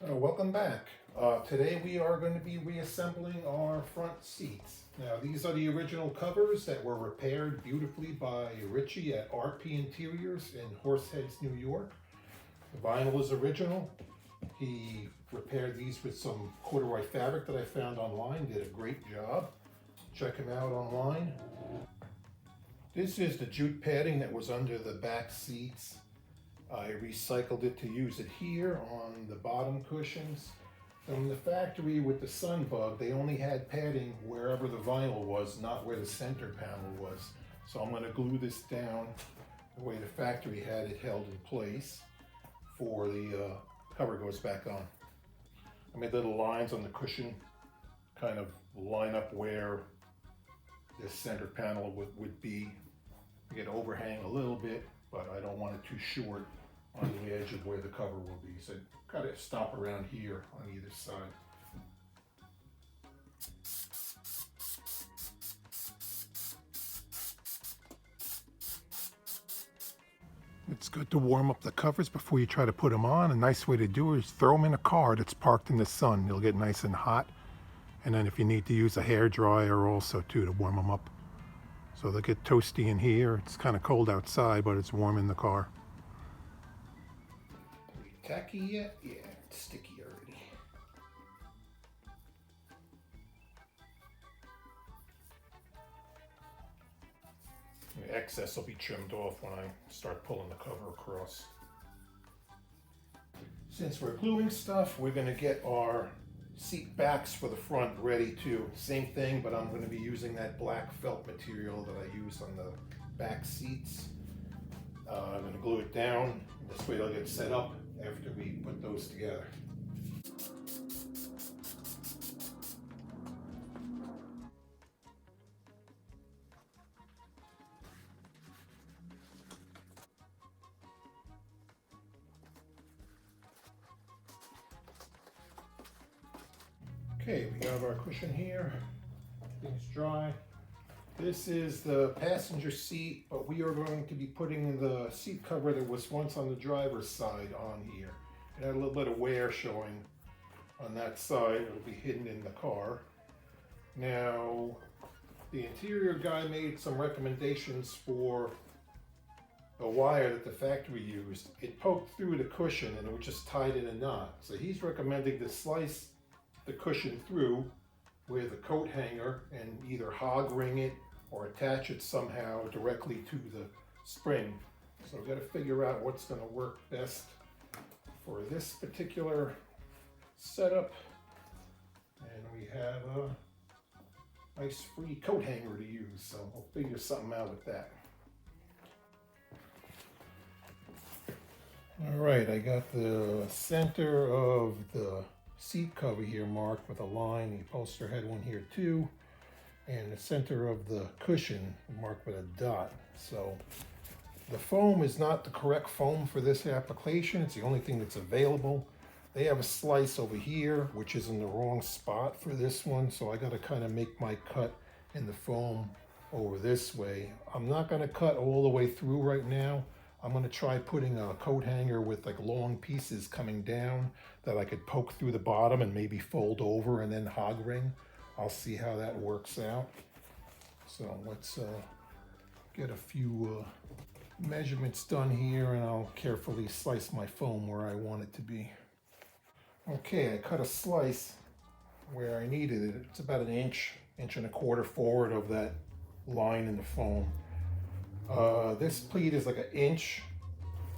Welcome back. Today we are going to be reassembling our front seats. Now these are the original covers that were repaired beautifully by Richie at RP Interiors in Horseheads, New York. The vinyl is original. He repaired these with some corduroy fabric that I found online. Did a great job. Check him out online. This is the jute padding that was under the back seats. I recycled it to use it here on the bottom cushions. From the factory with the Sunbug, they only had padding wherever the vinyl was, not where the center panel was. So I'm going to glue this down the way the factory had it held in place before the cover goes back on. I made little lines on the cushion, kind of line up where the center panel would be. I get overhang a little bit, but I don't want it too short on the edge of where the cover will be. So got to stop around here on either side. It's good to warm up the covers before you try to put them on. A nice way to do it is throw them in a car that's parked in the sun. They'll get nice and hot. And then if you need to use a hair dryer also too to warm them up. So they'll get toasty in here. It's kind of cold outside, but it's warm in the car. Tacky yet? Yeah, it's sticky already. The excess will be trimmed off when I start pulling the cover across. Since we're gluing stuff, we're going to get our seat backs for the front ready too. Same thing, but I'm going to be using that black felt material that I use on the back seats. I'm going to glue it down. This way it'll get set up after we put those together. Okay, we have our cushion here. Everything's dry. This is the passenger seat, but we are going to be putting the seat cover that was once on the driver's side on here. It had a little bit of wear showing on that side. It'll be hidden in the car. Now, the interior guy made some recommendations for the wire that the factory used. It poked through the cushion and it was just tied in a knot. So he's recommending to slice the cushion through with a coat hanger and either hog ring it or attach it somehow directly to the spring. So we've got to figure out what's going to work best for this particular setup. And we have a nice free coat hanger to use, so we'll figure something out with that. All right, I got the center of the seat cover here marked with a line. The upholsterer had one here too, and the center of the cushion marked with a dot. So the foam is not the correct foam for this application. It's the only thing that's available. They have a slice over here which is in the wrong spot for this one, so I got to kind of make my cut in the foam over this way. I'm not going to cut all the way through right now. I'm going to try putting a coat hanger with like long pieces coming down that I could poke through the bottom and maybe fold over and then hog ring. I'll see how that works out. So let's get a few measurements done here, and I'll carefully slice my foam where I want it to be. Okay, I cut a slice where I needed it. It's about an inch and a quarter forward of that line in the foam. This pleat is like an inch.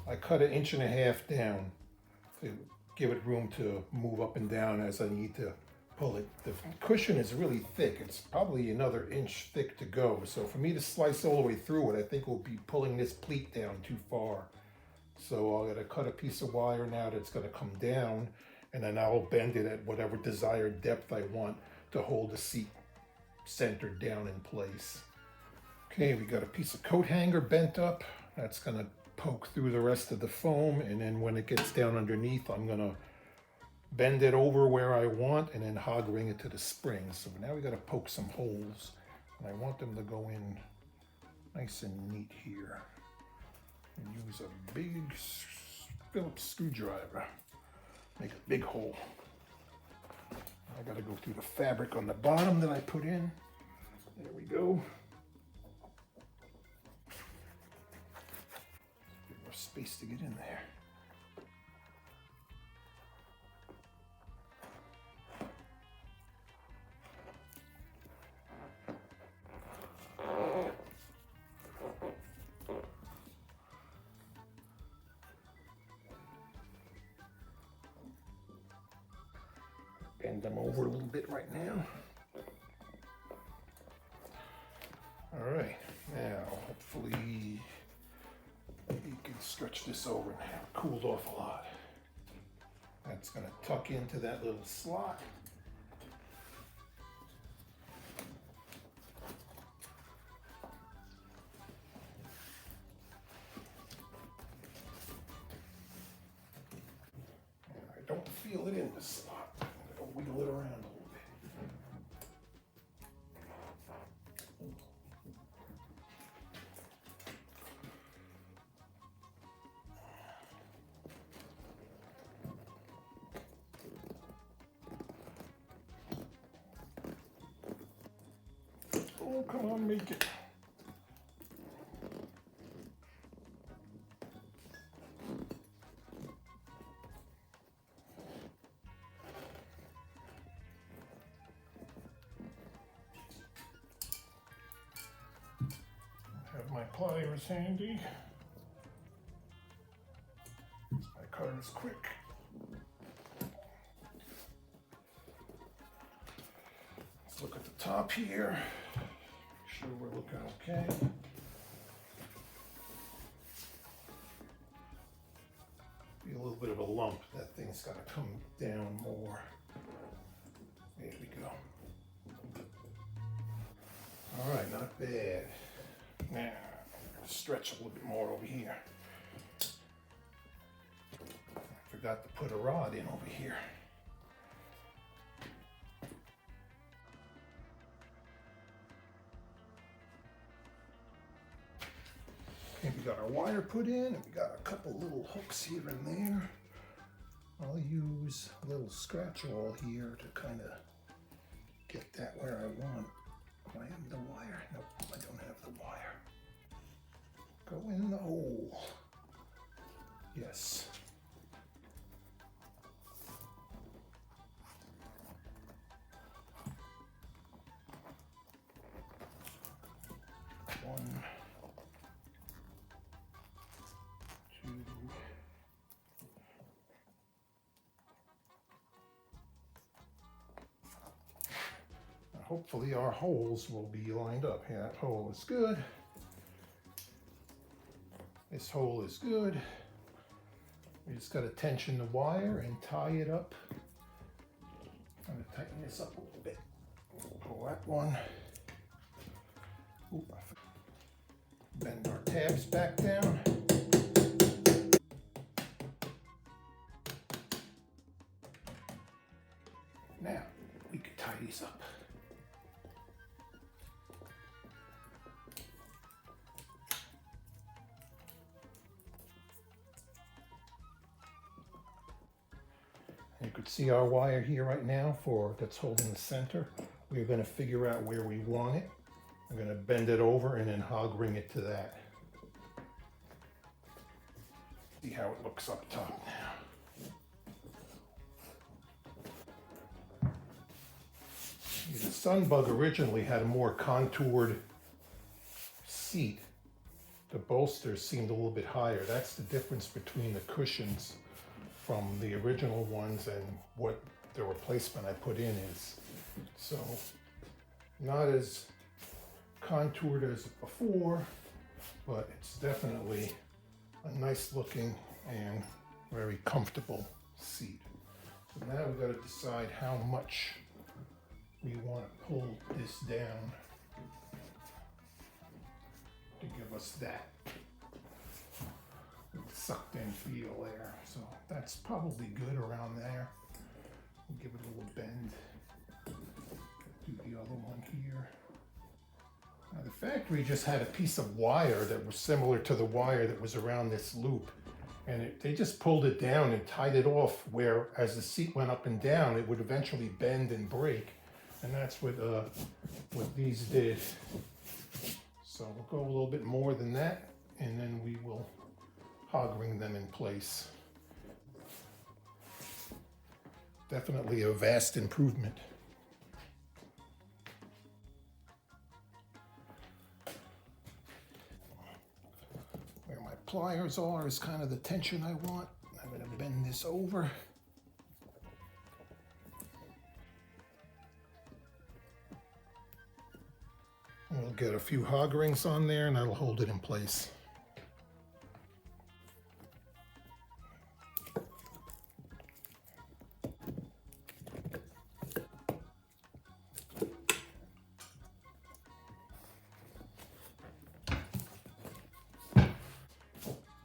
I cut 1.5 inches down to give it room to move up and down as I need to pull it. The cushion is really thick. It's probably another inch thick to go. So for me to slice all the way through it, I think we'll be pulling this pleat down too far. So I'm gonna cut a piece of wire now that's gonna come down, and then I'll bend it at whatever desired depth I want to hold the seat centered down in place. Okay, we got a piece of coat hanger bent up. That's gonna poke through the rest of the foam, and then when it gets down underneath, I'm gonna bend it over where I want and then hog ring it to the spring. So now we gotta poke some holes, and I want them to go in nice and neat here. And use a big Phillips screwdriver. make a big hole. I gotta go through the fabric on the bottom that I put in. There we go. Bit more space to get in there. Bend them over a little bit right now. All right, now hopefully you can stretch this over now. Cooled off a lot. That's gonna tuck into that little slot. And I don't feel it in the slot. I'm gonna wiggle it around a little bit. Oh, come on, make it. Have my pliers handy. My cutter is quick. Let's look at the top here. Make sure we're looking okay. Be a little bit of a lump. That thing's got to come down more. There we go. All right, not bad. Now, stretch a little bit more over here. I forgot to put a rod in over here. Okay, we got our wire put in, and we got a couple little hooks here and there. I'll use a little scratch awl here to kind of get that where I want. Do I have the wire? Nope, I don't have the wire. Go in the hole. Yes. One, two. Hopefully our holes will be lined up. Yeah, that hole is good. This hole is good. We just got to tension the wire and tie it up. I'm going to tighten this up a little bit. Pull that one. Oop, bend our tabs back down. Now we can tie these up. You could see our wire here right now that's holding the center. We're going to figure out where we want it. I'm going to bend it over and then hog ring it to that. See how it looks up top now. The Sunbug originally had a more contoured seat. The bolsters seemed a little bit higher. That's the difference between the cushions from the original ones and what the replacement I put in is. So not as contoured as before, but it's definitely a nice looking and very comfortable seat. So now we've got to decide how much we want to pull this down to give us that sucked in feel there. So that's probably good around there. We'll give it a little bend. Do the other one here. Now the factory just had a piece of wire that was similar to the wire that was around this loop. And they just pulled it down and tied it off where, as the seat went up and down, it would eventually bend and break. And that's what these did. So we'll go a little bit more than that, and then we will hog ring them in place. Definitely a vast improvement. Where my pliers are is kind of the tension I want. I'm going to bend this over. We'll get a few hog rings on there and that'll hold it in place.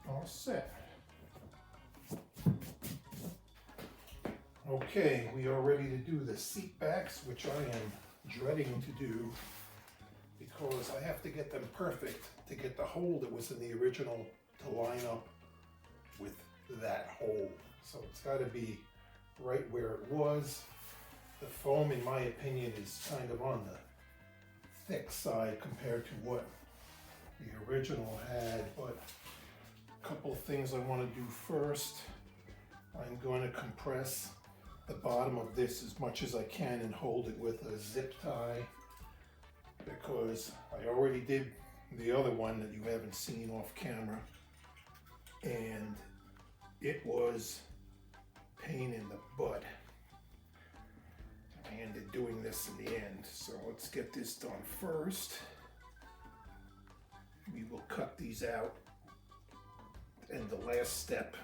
All set. Okay, we are ready to do the seat backs, which I am dreading to do, because I have to get them perfect to get the hole that was in the original to line up with that hole. So it's got to be right where it was. The foam, in my opinion, is kind of on the thick side compared to what the original had, but a couple of things I want to do first. I'm going to compress the bottom of this as much as I can and hold it with a zip tie, because I already did the other one that you haven't seen off camera, and it was pain in the butt. I ended doing this in the end, so let's get this done first. We will cut these out, and the last step.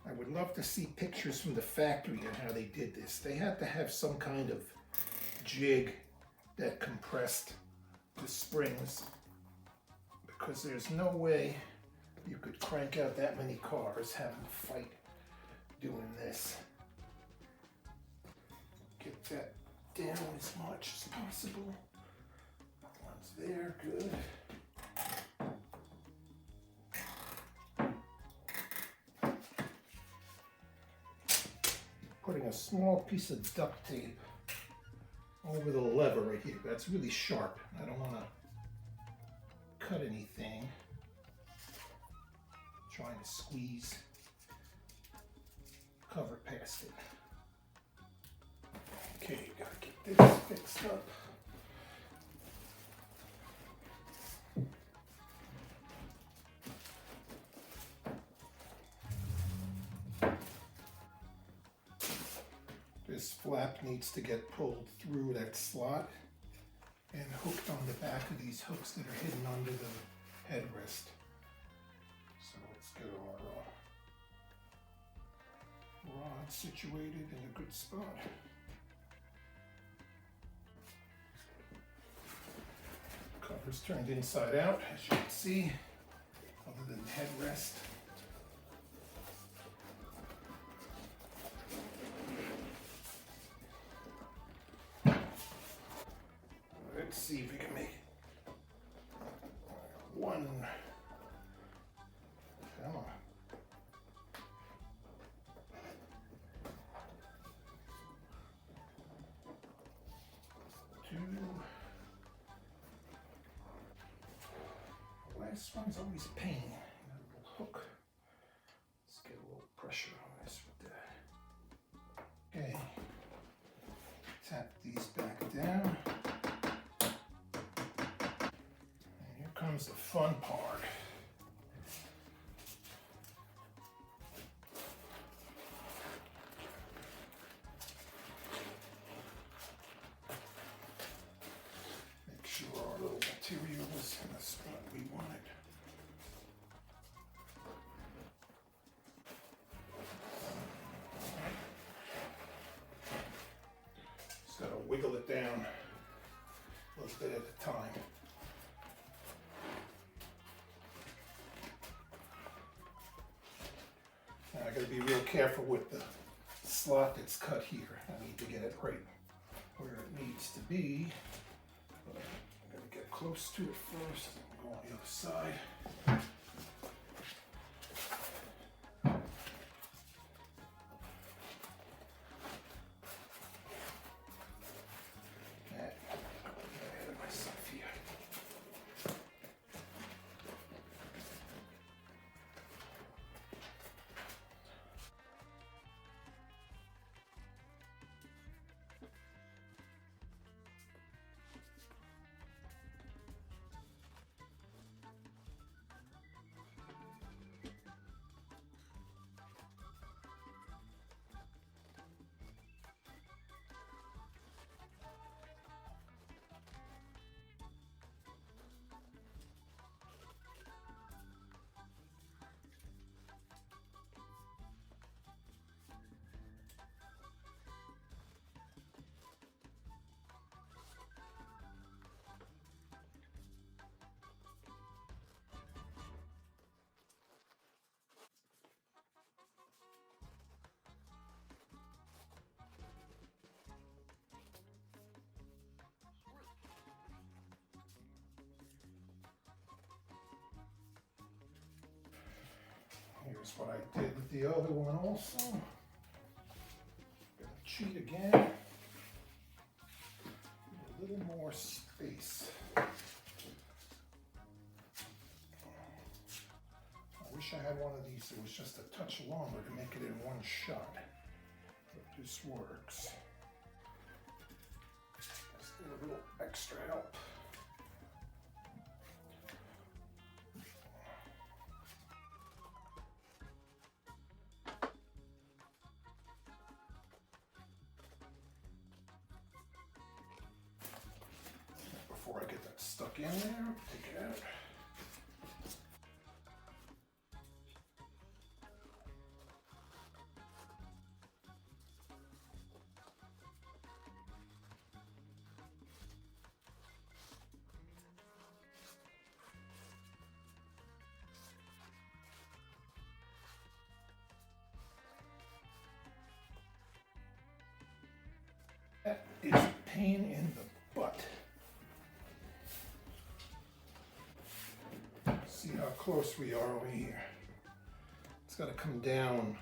I would love to see pictures from the factory on how they did this. They had to have some kind of jig that compressed the springs, because there's no way you could crank out that many cars having to fight doing this. Get that down as much as possible. One's there, good. Putting a small piece of duct tape over the lever right here. That's really sharp. I don't want to cut anything. Trying to squeeze cover past it. Okay, gotta get this fixed up. This flap needs to get pulled through that slot and hooked on the back of these hooks that are hidden under the headrest. So let's get our rod situated in a good spot. Cover's turned inside out, as you can see, other than the headrest. Let's see if we can make it. One. Come on. Two. The last one's always a pain. That little hook. Let's get a little pressure on this with that. Okay. Tap these back down. Comes the fun part. Make sure our little material is in the spot we want it. Just gotta wiggle it down a little bit at a time. I got to be real careful with the slot that's cut here. I need to get it right where it needs to be. But I'm going to get close to it first. Go on the other side. That's what I did with the other one also. Gonna cheat again. A little more space. I wish I had one of these that was just a touch longer to make it in one shot. But this works. Just need a little extra help. Before I get that stuck in there, take it out. That is a pain in the butt. See how close we are over here. It's got to come down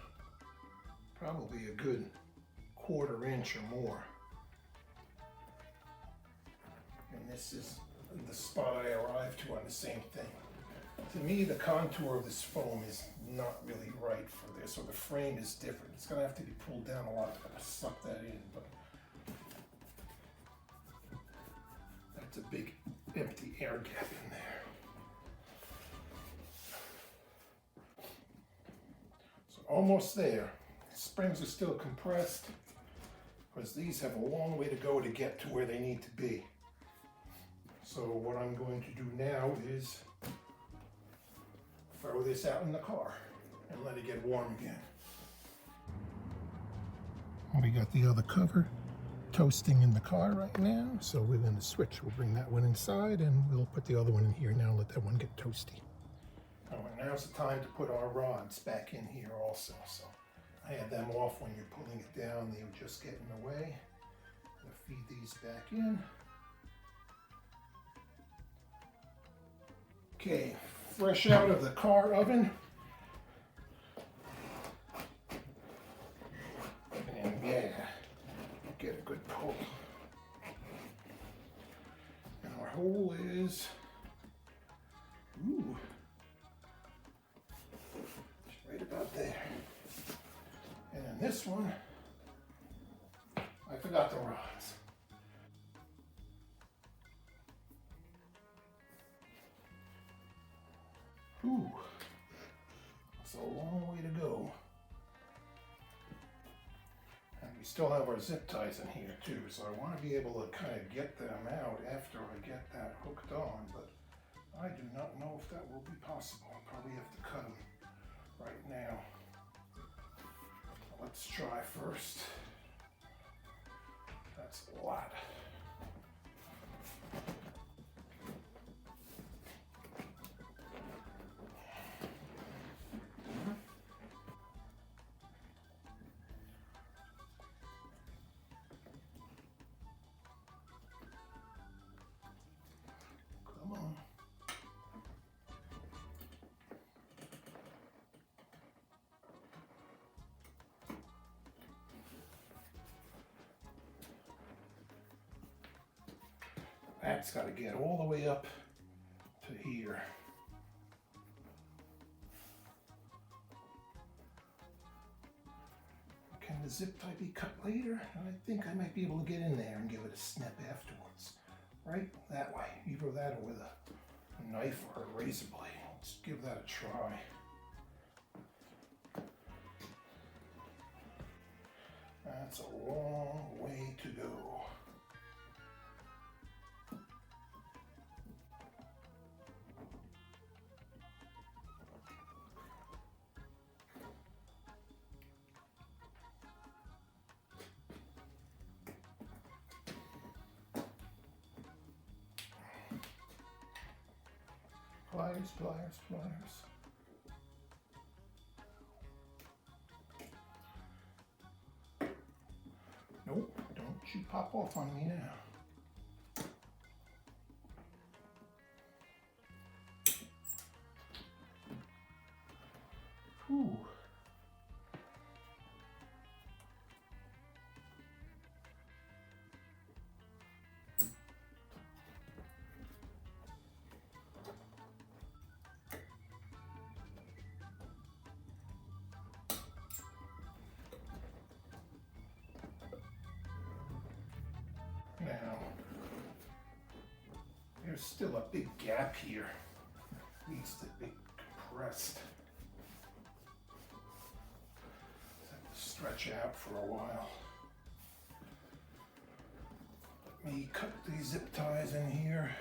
probably a good 1/4 inch or more. And this is the spot I arrived to on the same thing. To me, the contour of this foam is not really right for this, or the frame is different. It's going to have to be pulled down a lot to suck that in, but that's a big empty air gap in there. Almost there. Springs are still compressed because these have a long way to go to get to where they need to be. So what I'm going to do now is throw this out in the car and let it get warm again. We got the other cover toasting in the car right now, so we're going to switch. We'll bring that one inside and we'll put the other one in here now and let that one get toasty. Now's the time to put our rods back in here also. So I had them off when you're pulling it down. They were just getting in the way. I'm going to feed these back in. Okay, fresh out of the car oven. And yeah, get a good pull. And our hole is, ooh, right about there. And then this one, I forgot the rods. Ooh, it's a long way to go. And we still have our zip ties in here too, so I want to be able to kind of get them out after I get that hooked on, but I do not know if that will be possible. I'll probably have to cut them right now. Let's try first. That's a lot. Come on. That's got to get all the way up to here. Can the zip tie be cut later? I think I might be able to get in there and give it a snip afterwards. Right that way. Either that or with a knife or a razor blade. Let's give that a try. That's a long way to go. Pliers, pliers, pliers. Nope, don't you pop off on me now. Whew. There's still a big gap here. Needs to be compressed. Have to stretch out for a while. Let me cut these zip ties in here.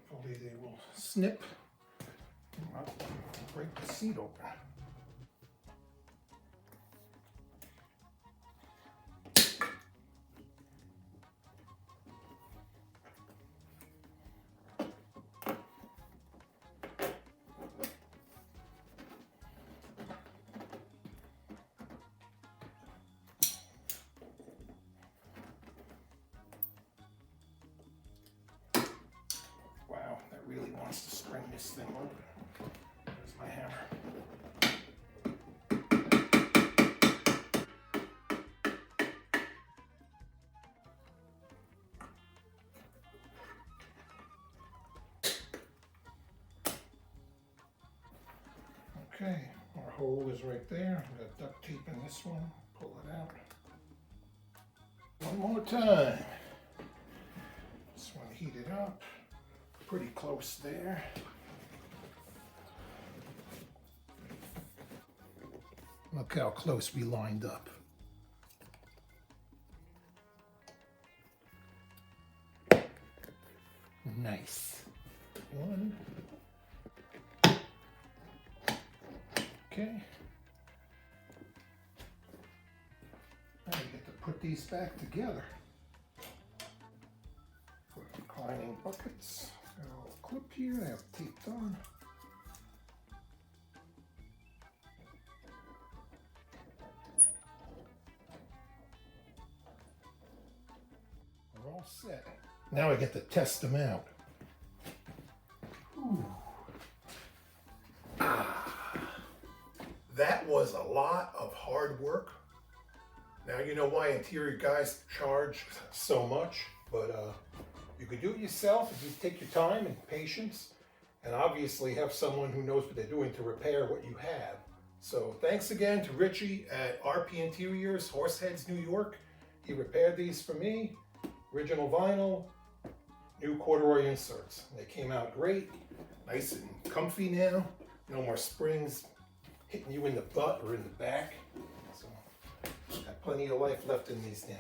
Hopefully they will snip and not break the seat open. Wow, that really wants to spring this thing open. There's my hammer. Okay, our hole is right there. I've got duct tape in this one. Pull it out. One more time. This one heated up. Pretty close there. Look how close we lined up. Nice. One. Okay. Now we get to put these back together. For reclining buckets. Got a little clip here, I have taped on. We're all set. Now I get to test them out. Ooh. That was a lot of hard work. Now you know why interior guys charge so much, but you could do it yourself if you take your time and patience, and obviously have someone who knows what they're doing to repair what you have. So thanks again to Richie at RP Interiors, Horseheads, New York. He repaired these for me. Original vinyl, new corduroy inserts. They came out great, nice and comfy now. No more springs hitting you in the butt or in the back. So got plenty of life left in these now.